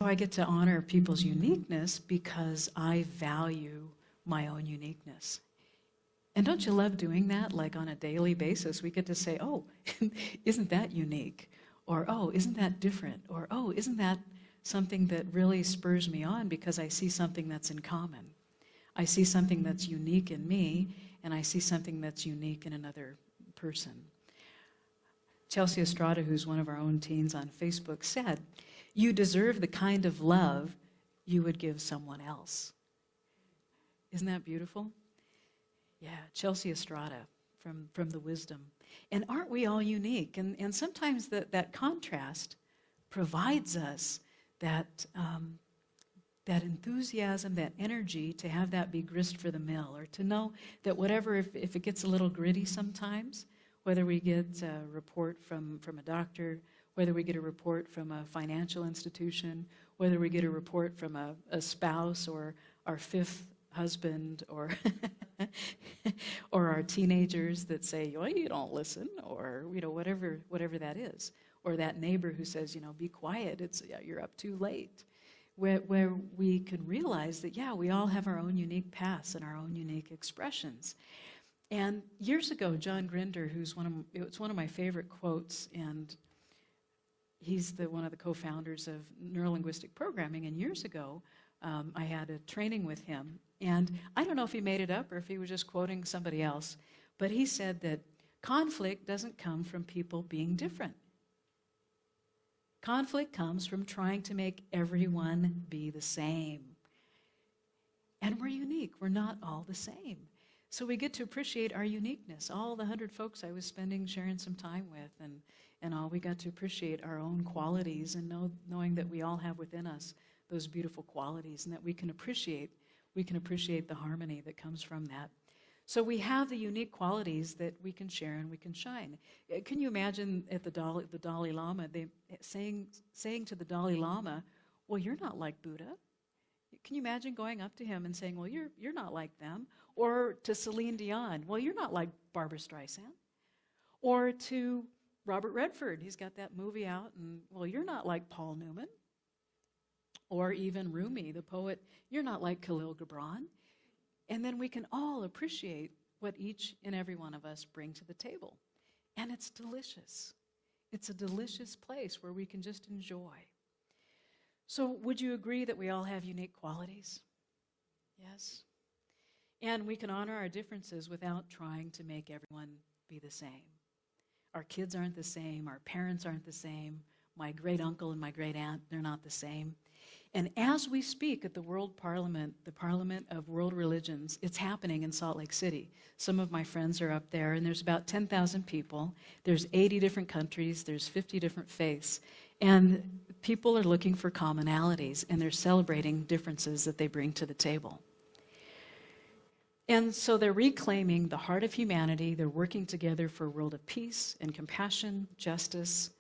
I get to honor people's uniqueness because I value my own uniqueness. And don't you love doing that? Like on a daily basis, we get to say, oh, isn't that unique? Or, oh, isn't that different? Or, oh, isn't that something that really spurs me on because I see something that's in common. I see something that's unique in me, and I see something that's unique in another person. Chelsea Estrada, who's one of our own teens on Facebook, said, "You deserve the kind of love you would give someone else." Isn't that beautiful? Yeah, Chelsea Estrada from the Wisdom. And aren't we all unique? And sometimes that contrast provides us that enthusiasm, that energy to have that be grist for the mill, or to know that whatever, if it gets a little gritty sometimes, whether we get a report from a doctor, whether we get a report from a financial institution, whether we get a report from a spouse or our fifth husband, or or our teenagers that say, "Oh, you don't listen," or whatever that is, or that neighbor who says, "Be quiet, you're up too late," where we can realize that, yeah, we all have our own unique paths and our own unique expressions. And years ago, John Grinder, it's one of my favorite quotes, and he's one of the co-founders of neurolinguistic programming, and years ago, I had a training with him, and I don't know if he made it up or if he was just quoting somebody else, but he said that conflict doesn't come from people being different. Conflict comes from trying to make everyone be the same. And we're unique. We're not all the same. So we get to appreciate our uniqueness. All the 100 folks I was sharing some time with, and all, we got to appreciate our own qualities, and knowing that we all have within us those beautiful qualities, and that we can appreciate the harmony that comes from that. So we have the unique qualities that we can share and we can shine. Can you imagine at the Dalai Lama, they saying to the Dalai Lama, "Well, you're not like Buddha." Can you imagine going up to him and saying, "Well, you're not like them"? Or to Celine Dion, "Well, you're not like Barbra Streisand." Or to Robert Redford, he's got that movie out, and, "Well, you're not like Paul Newman." Or even Rumi, the poet, "You're not like Khalil Gibran." And then we can all appreciate what each and every one of us bring to the table. And it's delicious. It's a delicious place where we can just enjoy. So would you agree that we all have unique qualities? Yes. And we can honor our differences without trying to make everyone be the same. Our kids aren't the same. Our parents aren't the same. My great uncle and my great aunt, they're not the same. And as we speak at the World Parliament, the Parliament of World Religions, it's happening in Salt Lake City. Some of my friends are up there, and there's about 10,000 people. There's 80 different countries. There's 50 different faiths. And people are looking for commonalities, and they're celebrating differences that they bring to the table. And so they're reclaiming the heart of humanity. They're working together for a world of peace and compassion, justice,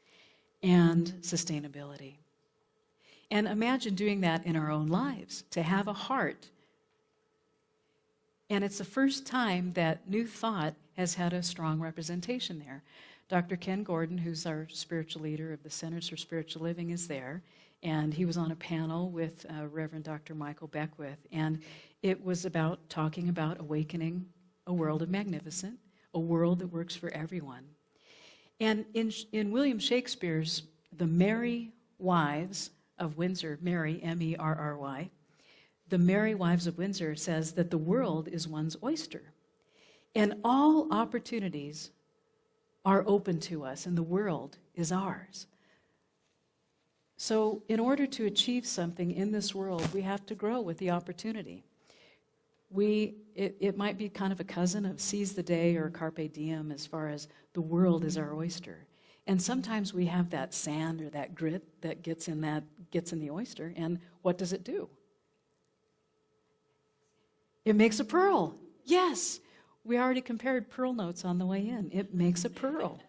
and sustainability. And imagine doing that in our own lives, to have a heart. And it's the first time that New Thought has had a strong representation there. Dr. Ken Gordon, who's our spiritual leader of the Centers for Spiritual Living, is there. And he was on a panel with Reverend Dr. Michael Beckwith. And it was talking about awakening a world of magnificence, a world that works for everyone. And in William Shakespeare's The Merry Wives of Windsor, Mary, M-E-R-R-Y, The Merry Wives of Windsor says that the world is one's oyster. And all opportunities are open to us, and the world is ours. So in order to achieve something in this world, we have to grow with the opportunity. It might be kind of a cousin of seize the day or carpe diem, as far as the world is our oyster. And sometimes we have that sand or that grit that gets in the oyster, and what does it do? It makes a pearl. Yes, we already compared pearl notes on the way in. It makes a pearl.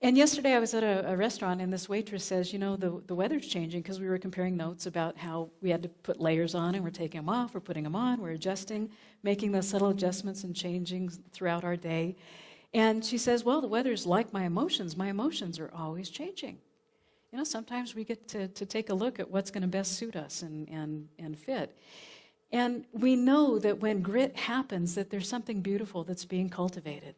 And yesterday I was at a restaurant, and this waitress says, the weather's changing, because we were comparing notes about how we had to put layers on, and we're taking them off, we're putting them on, we're adjusting, making those subtle adjustments and changing throughout our day. And she says, well, the weather's like my emotions. My emotions are always changing. Sometimes we get to take a look at what's going to best suit us and fit. And we know that when grit happens, that there's something beautiful that's being cultivated.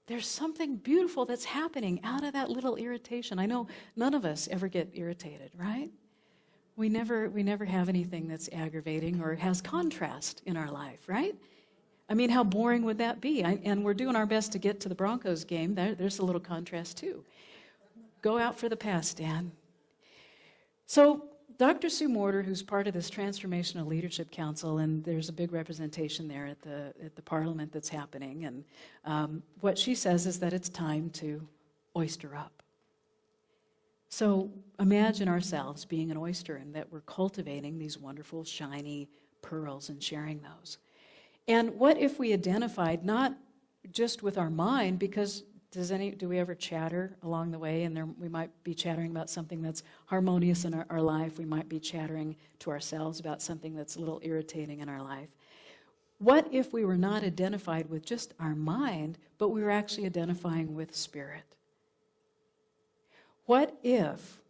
There's something beautiful that's happening out of that little irritation. I know none of us ever get irritated, right? We never have anything that's aggravating or has contrast in our life, right? I mean, how boring would that be? And we're doing our best to get to the Broncos game. There's a little contrast too. Go out for the pass, Dan. So Dr. Sue Morter, who's part of this Transformational Leadership Council, and there's a big representation there at the Parliament that's happening, and what she says is that it's time to oyster up. So imagine ourselves being an oyster and that we're cultivating these wonderful, shiny pearls and sharing those. And what if we identified not just with our mind, because do we ever chatter along the way, and we might be chattering about something that's harmonious in our life. We might be chattering to ourselves about something that's a little irritating in our life. What if we were not identified with just our mind, but we were actually identifying with spirit? What if,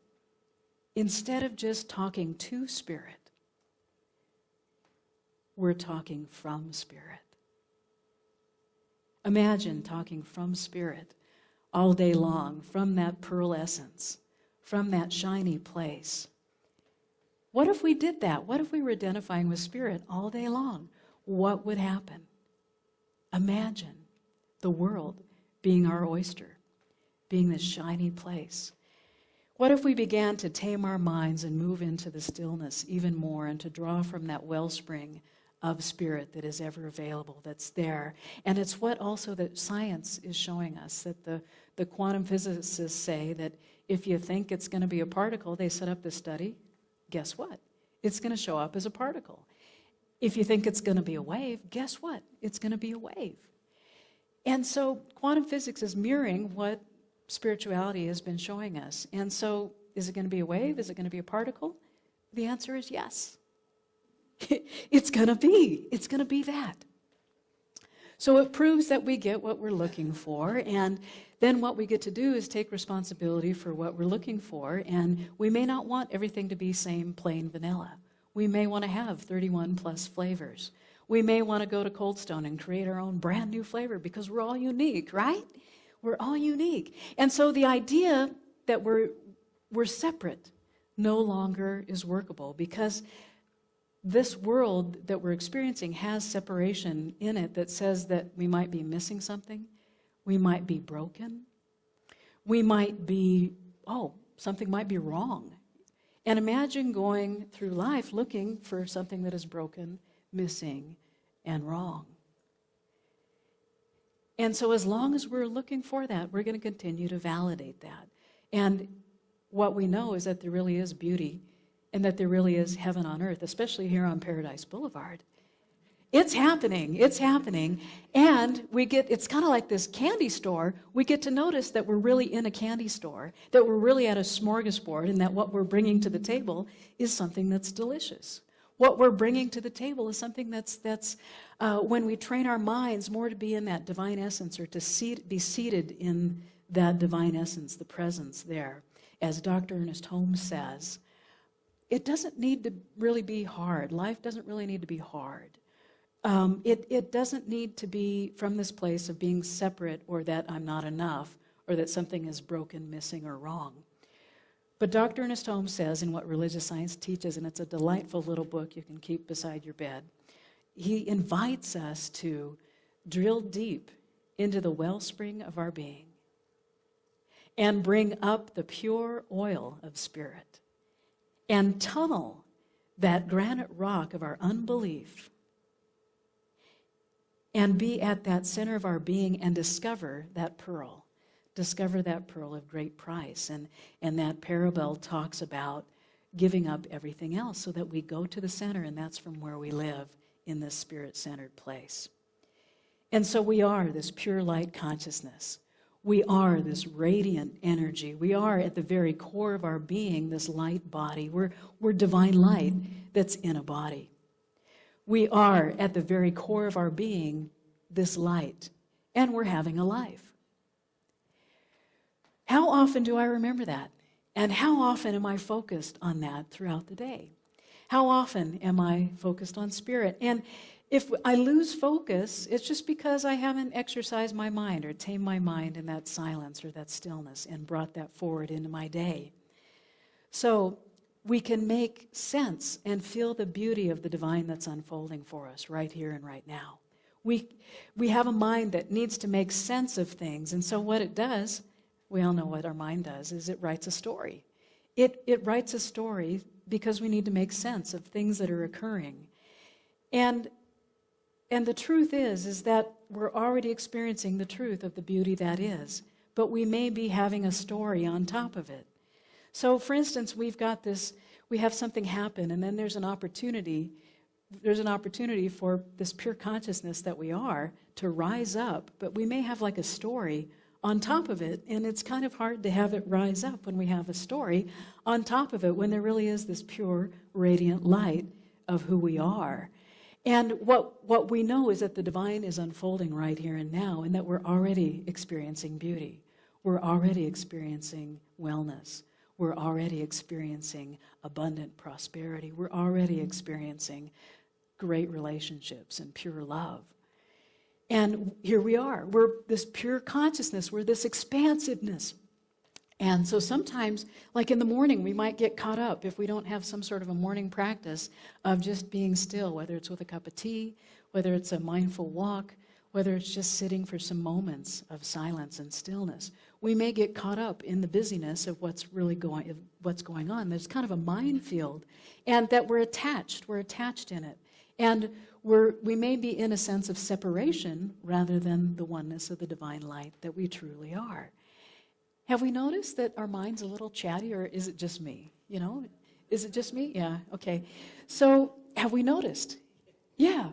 instead of just talking to spirit, we're talking from spirit? Imagine talking from spirit all day long, from that pearl essence, from that shiny place. What if we did that? What if we were identifying with spirit all day long? What would happen? Imagine the world being our oyster, being this shiny place. What if we began to tame our minds and move into the stillness even more and to draw from that wellspring of spirit that is ever available, that's there? And it's what also that science is showing us, that the quantum physicists say that if you think it's going to be a particle, they set up the study, guess what? It's going to show up as a particle. If you think it's going to be a wave, guess what? It's going to be a wave. And so quantum physics is mirroring what spirituality has been showing us. And so is it going to be a wave? Is it going to be a particle? The answer is yes. It's going to be that. So it proves that we get what we're looking for, and then what we get to do is take responsibility for what we're looking for, and we may not want everything to be same plain vanilla. We may want to have 31 plus flavors. We may want to go to Cold Stone and create our own brand new flavor because we're all unique, right? We're all unique. And so the idea that we're separate no longer is workable, because this world that we're experiencing has separation in it that says that we might be missing something, we might be broken, we might be, something might be wrong. And imagine going through life looking for something that is broken, missing, and wrong. And so as long as we're looking for that, we're going to continue to validate that. And what we know is that there really is beauty and that there really is heaven on earth, especially here on Paradise Boulevard. It's happening, and it's kind of like this candy store. We get to notice that we're really in a candy store, that we're really at a smorgasbord, and that what we're bringing to the table is something that's delicious. What we're bringing to the table is something that's when we train our minds more to be in that divine essence, or to be seated in that divine essence, the presence there. As Dr. Ernest Holmes says, it doesn't need to really be hard. Life doesn't really need to be hard. It doesn't need to be from this place of being separate, or that I'm not enough, or that something is broken, missing, or wrong. But Dr. Ernest Holmes says in What Religious Science Teaches, and it's a delightful little book you can keep beside your bed, he invites us to drill deep into the wellspring of our being and bring up the pure oil of spirit and tunnel that granite rock of our unbelief and be at that center of our being and discover that pearl of great price. And that parable talks about giving up everything else so that we go to the center, and that's from where we live in this spirit-centered place. And so we are this pure light consciousness. We are this radiant energy. We are at the very core of our being this light body. We're divine light that's in a body. We are at the very core of our being this light, and we're having a life. How often do I remember that? And how often am I focused on that throughout the day? How often am I focused on spirit? And if I lose focus, it's just because I haven't exercised my mind or tamed my mind in that silence or that stillness and brought that forward into my day. So we can make sense and feel the beauty of the divine that's unfolding for us right here and right now. We have a mind that needs to make sense of things, and so what it does, we all know what our mind does, is it writes a story. It writes a story because we need to make sense of things that are occurring. And the truth is that we're already experiencing the truth of the beauty that is, but we may be having a story on top of it. So, for instance, we have something happen, and then there's an opportunity for this pure consciousness that we are to rise up, but we may have like a story on top of it, and it's kind of hard to have it rise up when we have a story on top of it, when there really is this pure, radiant light of who we are. And what we know is that the divine is unfolding right here and now, and that we're already experiencing beauty. We're already experiencing wellness. We're already experiencing abundant prosperity. We're already experiencing great relationships and pure love. And here we are. We're this pure consciousness. We're this expansiveness. And so sometimes, like in the morning, we might get caught up if we don't have some sort of a morning practice of just being still, whether it's with a cup of tea, whether it's a mindful walk, whether it's just sitting for some moments of silence and stillness. We may get caught up in the busyness of what's going on. There's kind of a minefield, and that we're attached in it. And we may be in a sense of separation rather than the oneness of the divine light that we truly are. Have we noticed that our mind's a little chatty, or is it just me? Is it just me? Yeah, okay. So have we noticed? Yeah.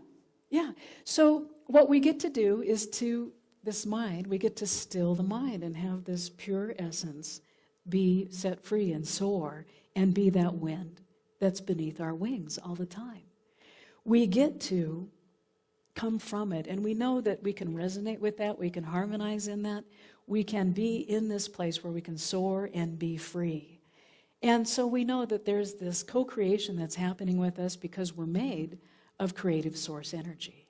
So what we get to do is we get to still the mind and have this pure essence be set free and soar and be that wind that's beneath our wings all the time. We get to come from it, and we know that we can resonate with that, we can harmonize in that, we can be in this place where we can soar and be free. And so we know that there's this co-creation that's happening with us because we're made of creative source energy.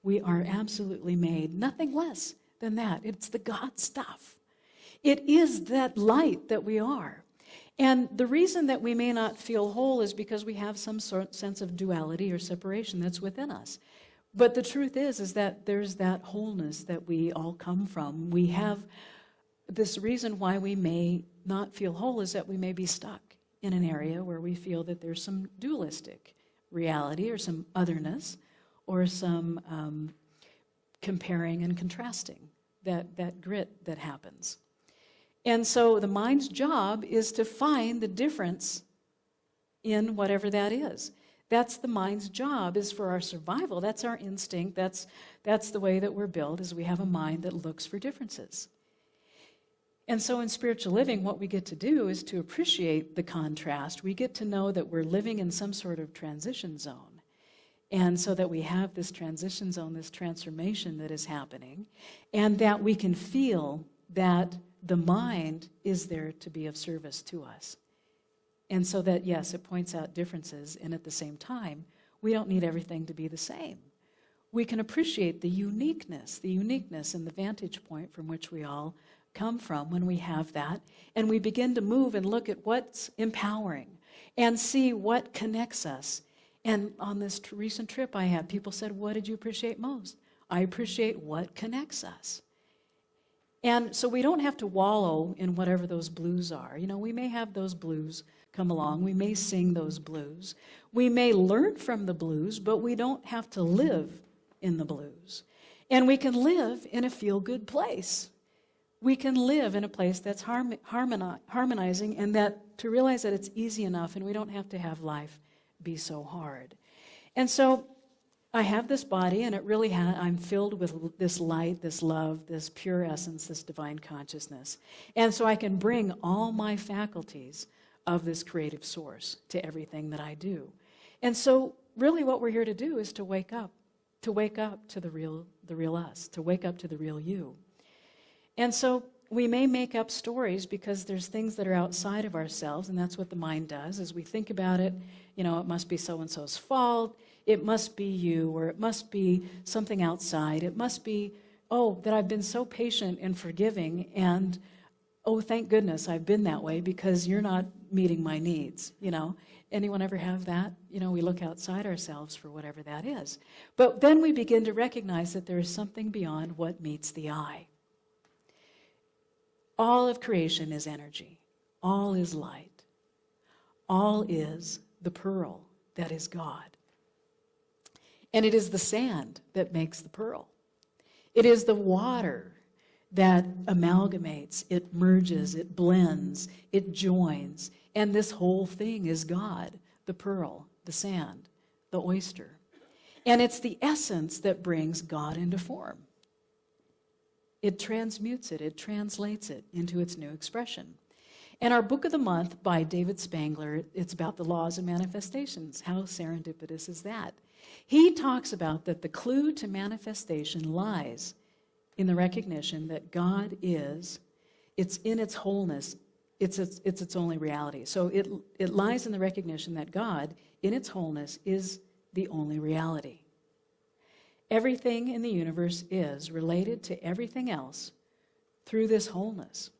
We are absolutely made nothing less than that. It's the God stuff. It is that light that we are. And the reason that we may not feel whole is because we have some sort sense of duality or separation that's within us. But the truth is that there's that wholeness that we all come from. We have this reason why we may not feel whole is that we may be stuck in an area where we feel that there's some dualistic reality or some otherness or some comparing and contrasting, that grit that happens. And so the mind's job is to find the difference in whatever that is. That's the mind's job, is for our survival. That's our instinct. That's the way that we're built, is we have a mind that looks for differences. And so in spiritual living, what we get to do is to appreciate the contrast. We get to know that we're living in some sort of transition zone. And so that we have this transition zone, this transformation that is happening, and that we can feel that the mind is there to be of service to us. And so that, yes, it points out differences, and at the same time, we don't need everything to be the same. We can appreciate the uniqueness and the vantage point from which we all come from when we have that, and we begin to move and look at what's empowering and see what connects us. And on this recent trip I had, people said, "What did you appreciate most?" I appreciate what connects us. And so we don't have to wallow in whatever those blues are. We may have those blues come along. We may sing those blues. We may learn from the blues, but we don't have to live in the blues. And we can live in a feel-good place. We can live in a place that's harmonizing, and that to realize that it's easy enough and we don't have to have life be so hard. And so I have this body, and it really I'm filled with this light, this love, this pure essence, this divine consciousness. And so I can bring all my faculties of this creative source to everything that I do. And so really what we're here to do is to wake up to the real us, to wake up to the real you. And so we may make up stories because there's things that are outside of ourselves, and that's what the mind does. As we think about it, it must be so-and-so's fault, it must be you, or it must be something outside. It must be, that I've been so patient and forgiving, and thank goodness I've been that way because you're not meeting my needs, Anyone ever have that? We look outside ourselves for whatever that is. But then we begin to recognize that there is something beyond what meets the eye. All of creation is energy. All is light. All is the pearl that is God. And it is the sand that makes the pearl. It is the water that amalgamates, it merges, it blends, it joins. And this whole thing is God, the pearl, the sand, the oyster. And it's the essence that brings God into form. It transmutes it, it translates it into its new expression. And our book of the month by David Spangler, it's about the laws of manifestations. How serendipitous is that? He talks about that the clue to manifestation lies in the recognition that God is, it's in its wholeness, it's its only reality. So it lies in the recognition that God, in its wholeness, is the only reality. Everything in the universe is related to everything else through this wholeness.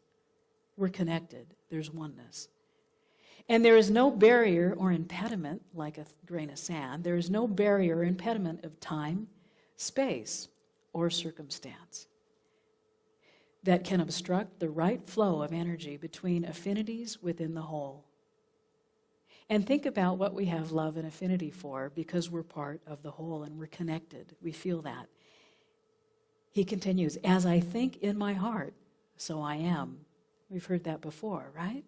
We're connected. There's oneness. And there is no barrier or impediment, like a grain of sand. There is no barrier or impediment of time, space, or circumstance that can obstruct the right flow of energy between affinities within the whole. And think about what we have love and affinity for, because we're part of the whole and we're connected. We feel that. He continues, as I think in my heart, so I am. We've heard that before, right?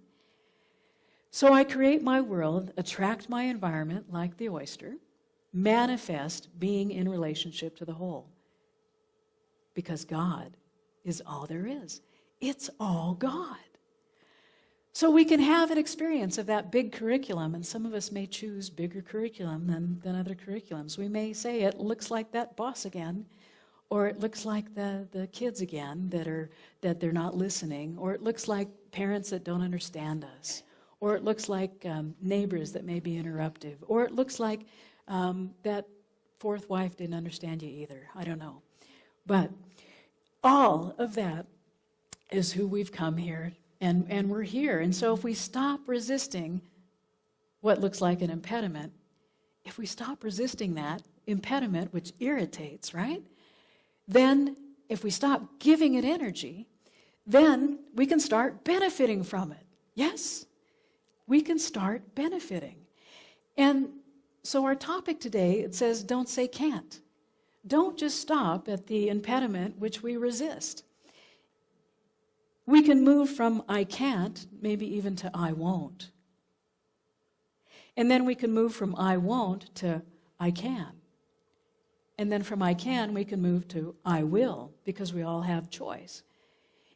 So I create my world, attract my environment like the oyster, manifest being in relationship to the whole. Because God is all there is. It's all God. So we can have an experience of that big curriculum, and some of us may choose bigger curriculum than other curriculums. We may say it looks like that boss again, or it looks like the kids again that they're not listening, or it looks like parents that don't understand us, or it looks like neighbors that may be interruptive, or it looks like that fourth wife didn't understand you either. I don't know. But all of that is who we've come here, and we're here. And so if we stop resisting what looks like an impediment, if we stop resisting that impediment, which irritates, right? Then if we stop giving it energy, then we can start benefiting from it. Yes, we can start benefiting. And so our topic today, it says, don't say can't. Don't just stop at the impediment which we resist. We can move from I can't, maybe even to I won't. And then we can move from I won't to I can. And then from I can, we can move to I will, because we all have choice.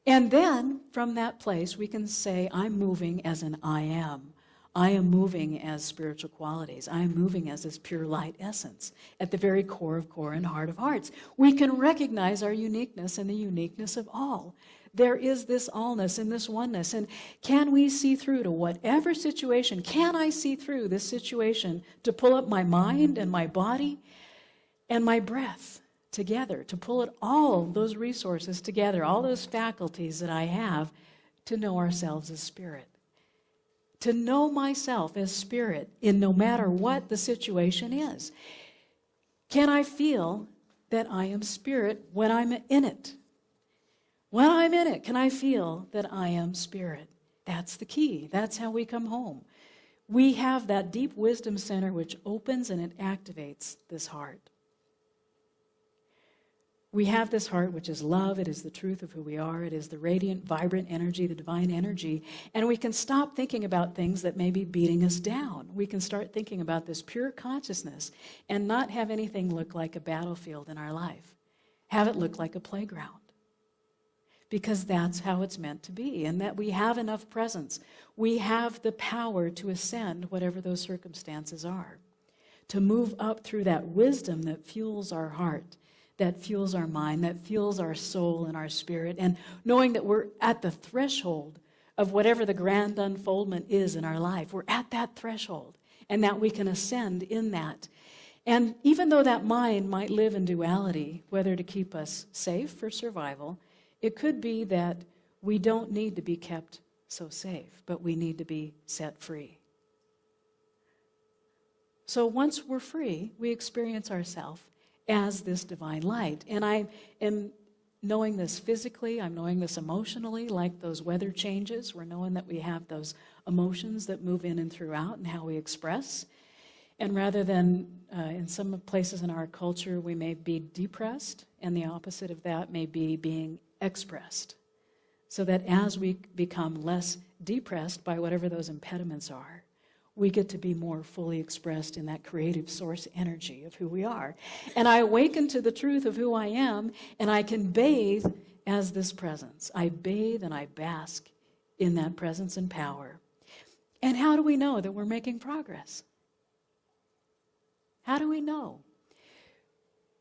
And then from that place, we can say, I'm moving as an I am. I am moving as spiritual qualities. I am moving as this pure light essence at the very core of core and heart of hearts. We can recognize our uniqueness and the uniqueness of all. There is this allness and this oneness. And can we see through to whatever situation? Can I see through this situation to pull up my mind and my body and my breath together, to pull it all those resources together, all those faculties that I have to know ourselves as spirit? To know myself as spirit in no matter what the situation is. Can I feel that I am spirit when I'm in it? When I'm in it, can I feel that I am spirit? That's the key. That's how we come home. We have that deep wisdom center which opens and it activates this heart. We have this heart which is love. It is the truth of who we are. It is the radiant, vibrant energy, the divine energy. And we can stop thinking about things that may be beating us down. We can start thinking about this pure consciousness and not have anything look like a battlefield in our life. Have it look like a playground. Because that's how it's meant to be, and that we have enough presence. We have the power to ascend whatever those circumstances are, to move up through that wisdom that fuels our heart, that fuels our mind, that fuels our soul and our spirit, and knowing that we're at the threshold of whatever the grand unfoldment is in our life. We're at that threshold, and that we can ascend in that. And even though that mind might live in duality, whether to keep us safe for survival, it could be that we don't need to be kept so safe, but we need to be set free. So once we're free, we experience ourselves as this divine light. And I am knowing this physically, I'm knowing this emotionally, like those weather changes. We're knowing that we have those emotions that move in and throughout and how we express. And rather than, in some places in our culture, we may be depressed, and the opposite of that may be being expressed. So that as we become less depressed by whatever those impediments are, we get to be more fully expressed in that creative source energy of who we are. And I awaken to the truth of who I am, and I can bathe as this presence. I bathe and I bask in that presence and power. And how do we know that we're making progress? How do we know?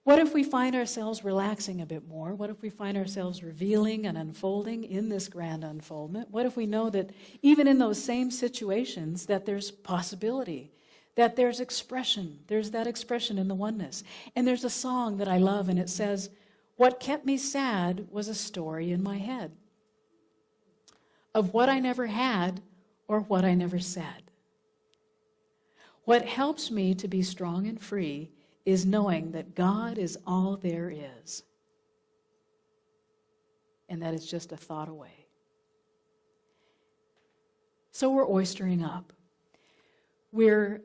What if we find ourselves relaxing a bit more? What if we find ourselves revealing and unfolding in this grand unfoldment? What if we know that even in those same situations that there's possibility, that there's expression, there's that expression in the oneness. And there's a song that I love, and it says, "What kept me sad was a story in my head of what I never had or what I never said. What helps me to be strong and free is knowing that God is all there is, and that it's just a thought away." So we're oystering up. We're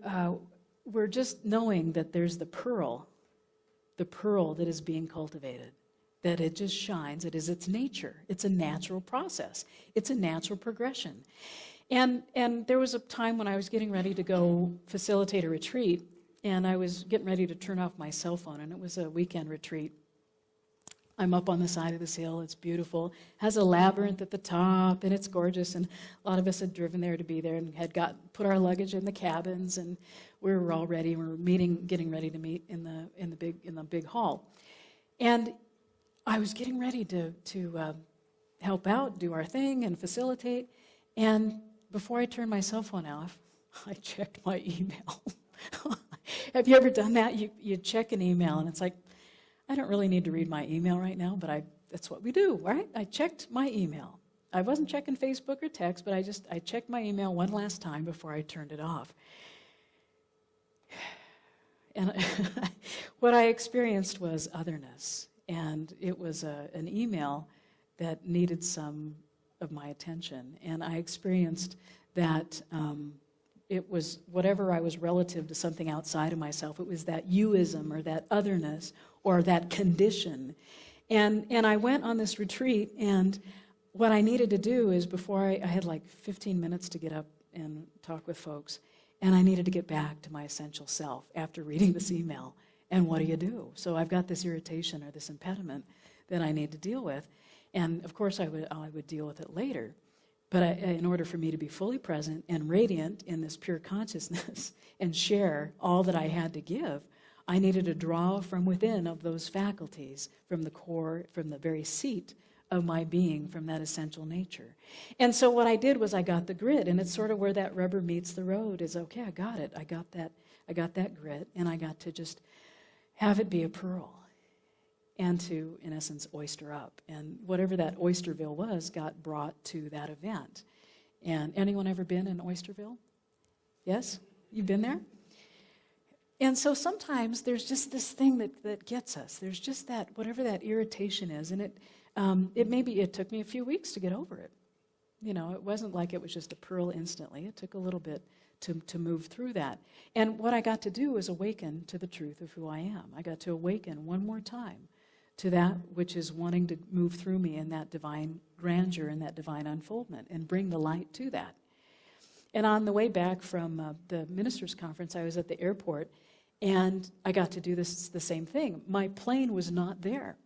just knowing that there's the pearl that is being cultivated, that it just shines. It is its nature. It's a natural process. It's a natural progression. And there was a time when I was getting ready to go facilitate a retreat, and I was getting ready to turn off my cell phone, and it was a weekend retreat. I'm up on the side of this hill. It's beautiful. Has a labyrinth at the top, and it's gorgeous. And a lot of us had driven there to be there and had put our luggage in the cabins, and we were all ready. We were getting ready to meet in the big hall. And I was getting ready to help out, do our thing, and facilitate. And before I turned my cell phone off, I checked my email. Have you ever done that? You check an email, and it's like, I don't really need to read my email right now, but that's what we do, right? I checked my email. I wasn't checking Facebook or text, but I checked my email one last time before I turned it off. And what I experienced was otherness, and it was an email that needed some of my attention, and I experienced that it was whatever I was relative to something outside of myself. It was that youism or that otherness or that condition. And I went on this retreat, and what I needed to do is before I had like 15 minutes to get up and talk with folks, and I needed to get back to my essential self after reading this email. And what do? So I've got this irritation or this impediment that I need to deal with. And of course I would deal with it later. But in order for me to be fully present and radiant in this pure consciousness and share all that I had to give, I needed to draw from within of those faculties, from the core, from the very seat of my being, from that essential nature. And so what I did was I got the grit, and it's sort of where that rubber meets the road is, okay, I got it. I got that grit, and I got to just have it be a pearl. And to, in essence, oyster up. And whatever that Oysterville was got brought to that event. And anyone ever been in Oysterville? Yes? You've been there? And so sometimes there's just this thing that gets us. There's just that, whatever that irritation is. And it took me a few weeks to get over it. You know, it wasn't like it was just a pearl instantly. It took a little bit to move through that. And what I got to do was awaken to the truth of who I am. I got to awaken one more time to that which is wanting to move through me in that divine grandeur and that divine unfoldment and bring the light to that. And on the way back from the ministers' conference, I was at the airport, and I got to do the same thing. My plane was not there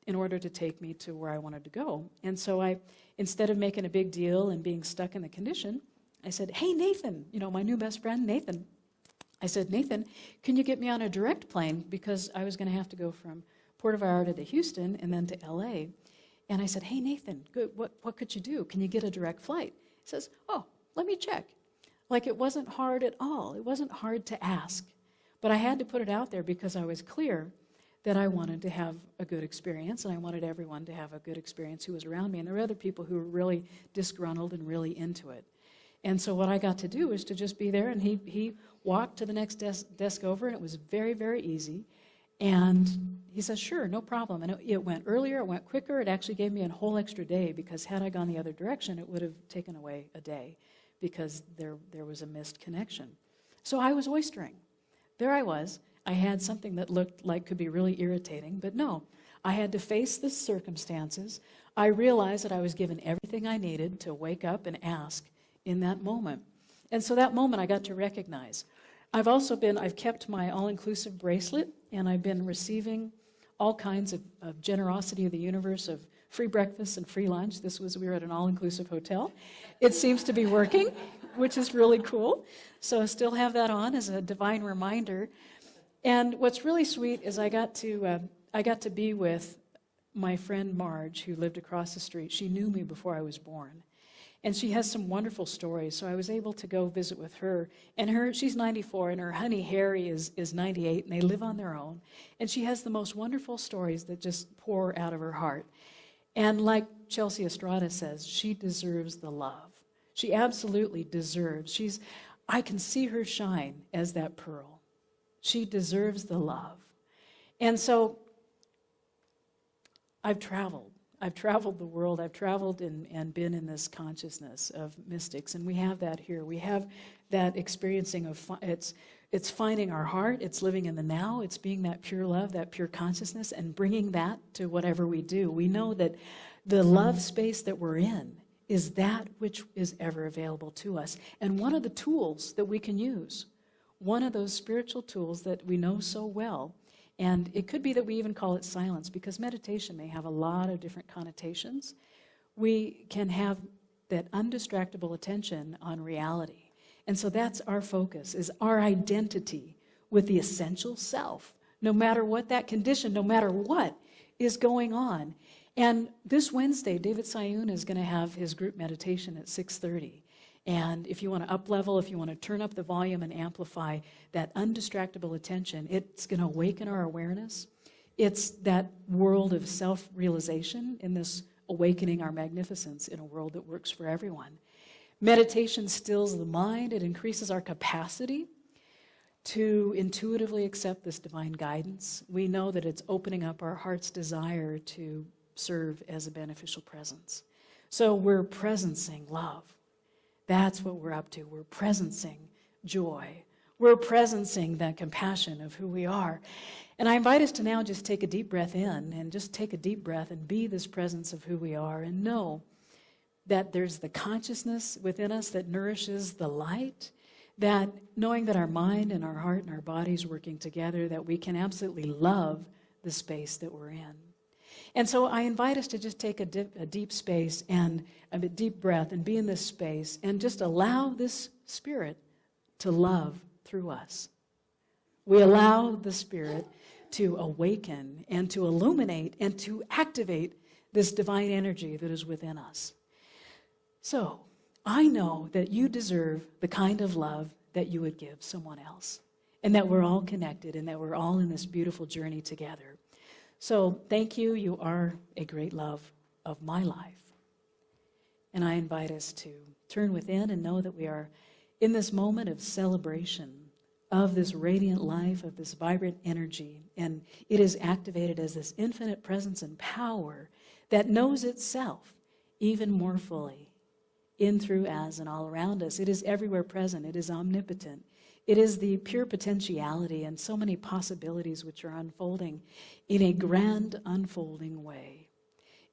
in order to take me to where I wanted to go. And so instead of making a big deal and being stuck in the condition, I said, "Hey, Nathan," my new best friend, Nathan. I said, "Nathan, can you get me on a direct plane?" Because I was going to have to go from Puerto Vallarta to Houston and then to LA. And I said, hey, Nathan, good, what could you do? Can you get a direct flight? He says, oh, let me check. Like, it wasn't hard at all. It wasn't hard to ask. But I had to put it out there because I was clear that I wanted to have a good experience, and I wanted everyone to have a good experience who was around me. And there were other people who were really disgruntled and really into it. And so what I got to do was to just be there, and he walked to the next desk over, and it was very, very easy. And he says, sure, no problem. And it went earlier, it went quicker. It actually gave me a whole extra day, because had I gone the other direction, it would have taken away a day, because there was a missed connection. So I was oystering. There I was. I had something that looked like could be really irritating, but no. I had to face the circumstances. I realized that I was given everything I needed to wake up and ask in that moment. And so that moment I got to recognize. I've kept my all-inclusive bracelet, and I've been receiving all kinds of generosity of the universe, of free breakfast and free lunch. We were at an all-inclusive hotel. It seems to be working, which is really cool. So I still have that on as a divine reminder. And what's really sweet is I got to be with my friend Marge, who lived across the street. She knew me before I was born. And she has some wonderful stories, so I was able to go visit with her. And she's 94, and her honey Harry is 98, and they live on their own. And she has the most wonderful stories that just pour out of her heart. And like Chelsea Estrada says, she deserves the love. She absolutely deserves. I can see her shine as that pearl. She deserves the love. And so I've traveled the world. I've traveled and been in this consciousness of mystics, and we have that here. We have that experiencing of it's finding our heart, it's living in the now, it's being that pure love, that pure consciousness, and bringing that to whatever we do. We know that the love space that we're in is that which is ever available to us. And one of the tools that we can use, one of those spiritual tools that we know so well, and it could be that we even call it silence, because meditation may have a lot of different connotations. We can have that undistractable attention on reality. And so that's our focus, is our identity with the essential self, no matter what that condition, no matter what is going on. And this Wednesday, David Sayun is going to have his group meditation at 6:30. And if you want to up-level, if you want to turn up the volume and amplify that undistractable attention, it's going to awaken our awareness. It's that world of self-realization in this awakening our magnificence in a world that works for everyone. Meditation stills the mind. It increases our capacity to intuitively accept this divine guidance. We know that it's opening up our heart's desire to serve as a beneficial presence. So we're presencing love. That's what we're up to. We're presencing joy. We're presencing that compassion of who we are. And I invite us to now just take a deep breath in, and just take a deep breath and be this presence of who we are, and know that there's the consciousness within us that nourishes the light, that knowing that our mind and our heart and our bodies working together, that we can absolutely love the space that we're in. And so I invite us to just take a deep space and a deep breath and be in this space and just allow this Spirit to love through us. We allow the Spirit to awaken and to illuminate and to activate this divine energy that is within us. So I know that you deserve the kind of love that you would give someone else, and that we're all connected and that we're all in this beautiful journey together. So thank you. You are a great love of my life. And I invite us to turn within and know that we are in this moment of celebration of this radiant life, of this vibrant energy. And it is activated as this infinite presence and power that knows itself even more fully, in, through, as, and all around us. It is everywhere present. It is omnipotent. It is the pure potentiality and so many possibilities which are unfolding in a grand unfolding way.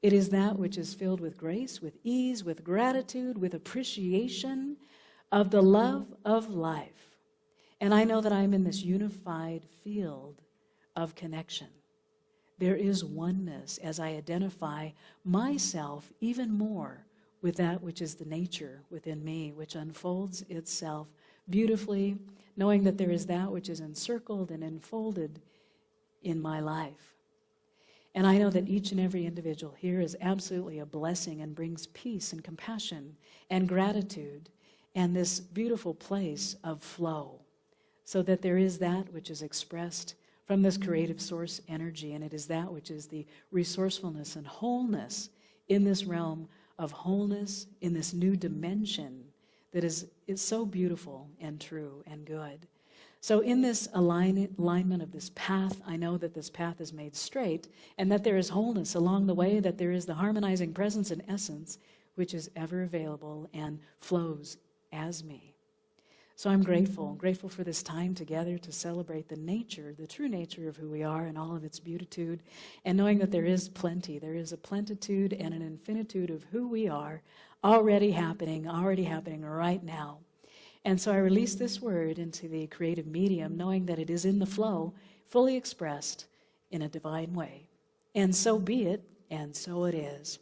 It is that which is filled with grace, with ease, with gratitude, with appreciation of the love of life. And I know that I'm in this unified field of connection. There is oneness as I identify myself even more with that which is the nature within me, which unfolds itself beautifully, knowing that there is that which is encircled and enfolded in my life. And I know that each and every individual here is absolutely a blessing and brings peace and compassion and gratitude and this beautiful place of flow, so that there is that which is expressed from this creative source energy, and it is that which is the resourcefulness and wholeness in this realm of wholeness, in this new dimension that is so beautiful and true and good. So in this alignment of this path, I know that this path is made straight and that there is wholeness along the way, that there is the harmonizing presence and essence which is ever available and flows as me. So I'm grateful for this time together to celebrate the nature, the true nature of who we are and all of its beatitude, and knowing that there is plenty. There is a plenitude and an infinitude of who we are already happening right now. And so I release this word into the creative medium, knowing that it is in the flow, fully expressed in a divine way. And so be it, and so it is.